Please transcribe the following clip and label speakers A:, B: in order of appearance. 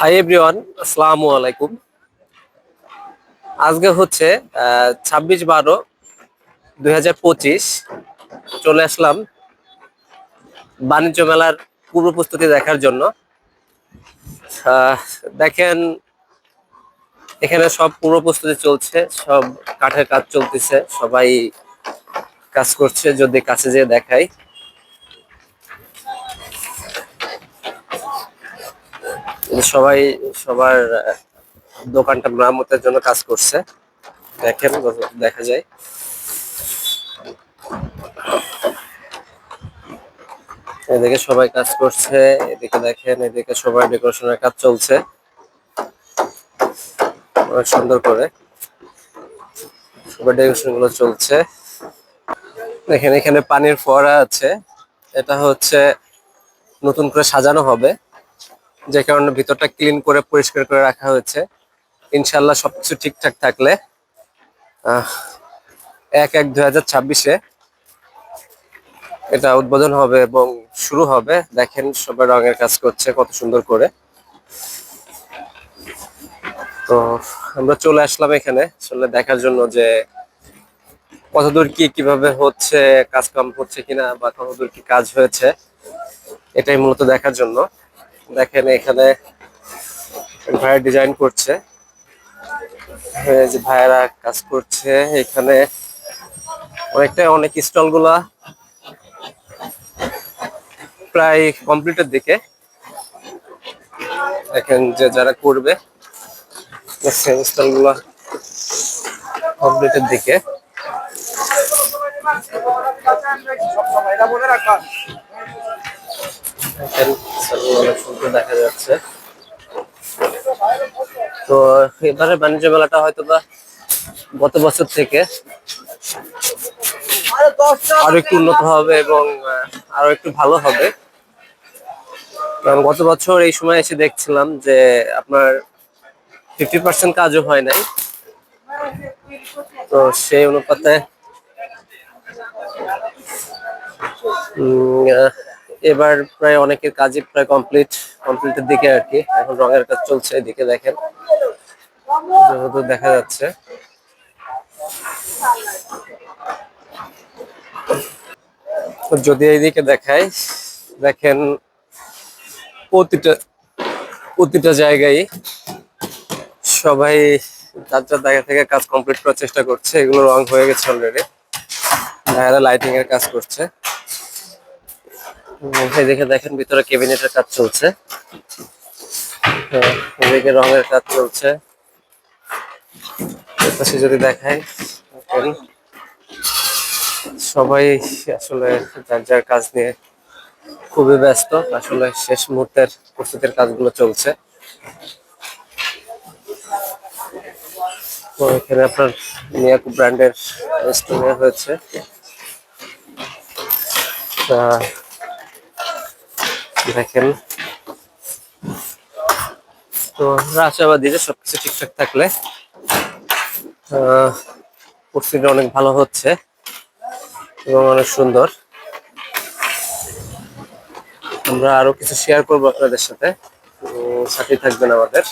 A: Hi everyone, আসসালামু আলাইকুম। আজকে হচ্ছে 26/12/2025। চলে আসলাম বাণিজ্য মেলার পূর্ব প্রস্তুতি দেখার জন্য। আহ, দেখেন, এখানে সব পূর্ব প্রস্তুতি চলছে, সব কাঠের কাজ চলতেছে, সবাই কাজ করছে। যদি কাছে যেয়ে দেখাই, সবাই সবার দোকানটা মেরামতের জন্য কাজ করছে। দেখেন, দেখা যায় এদিকে সবাই কাজ করছে, এদিকে দেখেন, এদিকে সবাই ডেকোরেশনের কাজ চলছে অনেক সুন্দর করে। সবার ডেকোরেশন গুলো চলছে। দেখেন, এখানে পানির ফোয়ারা আছে। এটা হচ্ছে নতুন করে সাজানো হবে, যে কারণে ভিতরটা ক্লিন করে পরিষ্কার করে রাখা হয়েছে। ইনশাল্লাহ সবকিছু ঠিকঠাক থাকলে 1/1/2026-এ এটা উদ্বোধন হবে এবং শুরু হবে। দেখেন, সবাই রঙের কাজ করছে কত সুন্দর করে। তো আমরা চলে আসলাম এখানে আসলে দেখার জন্য যে কতদূর কি কিভাবে হচ্ছে, কাজ কাম হচ্ছে কিনা, বা কতদূর কি কাজ হয়েছে, এটাই মূলত দেখার জন্য। দেখেন, এখানে ভাইয়া ডিজাইন করছে, এই যে ভাইয়ারা কাজ করছে এখানে। অনেক স্টল গুলা প্রায় কমপ্লিটের দিকে। দেখেন, যে যারা করবে স্টল গুলা কমপ্লিটের দিকে। দেখেন, স্টলগুলো অনেক সুন্দর দেখা যাচ্ছে। তো এবারে বাণিজ্য মেলাটা হয়তো বা গত বছর থেকে আরো একটু উন্নত হবে এবং আরো একটু ভালো হবে। কারণ গত বছর এই সময় এসে দেখছিলাম যে আপনার 50% কাজও হয় নাই। তো সেই অনুপাতে এবার প্রায় অনেকের কাজই প্রায় কমপ্লিটের দিকে আর কি। এখন রঙের কাজ চলছে, এদিকে দেখেন যেহেতু দেখা যাচ্ছে। যদি এইদিকে দেখাই, দেখেন প্রতিটা প্রতিটা জায়গায় সবাই যার যার জায়গা থেকে কাজ কমপ্লিট করার চেষ্টা করছে। এগুলো রং হয়ে গেছে অলরেডি, ভাইয়ারা লাইটিং এর কাজ করছে। এদিকে দেখেন ভিতরে ক্যাবিনেটের কাজ চলছে, এদিকে রঙের কাজ চলছে। পাশে যদি দেখাই, সবাই আসলে যার যার কাজ নিয়ে খুবই ব্যস্ত। আসলে শেষ মুহূর্তের প্রস্তুতির কাজগুলো চলছে। তো এখানে আপনার মিয়াকো ব্র্যান্ডের স্টোর নেওয়া হয়েছে। দেখেন, তো আমরা আশাবাদী যে সবকিছু ঠিকঠাক থাকলে পরিস্থিতি অনেক ভালো হচ্ছে এবং অনেক সুন্দর। আমরা আরো কিছু শেয়ার করবো আপনাদের সাথে, সাথে থাকবেন আমাদের।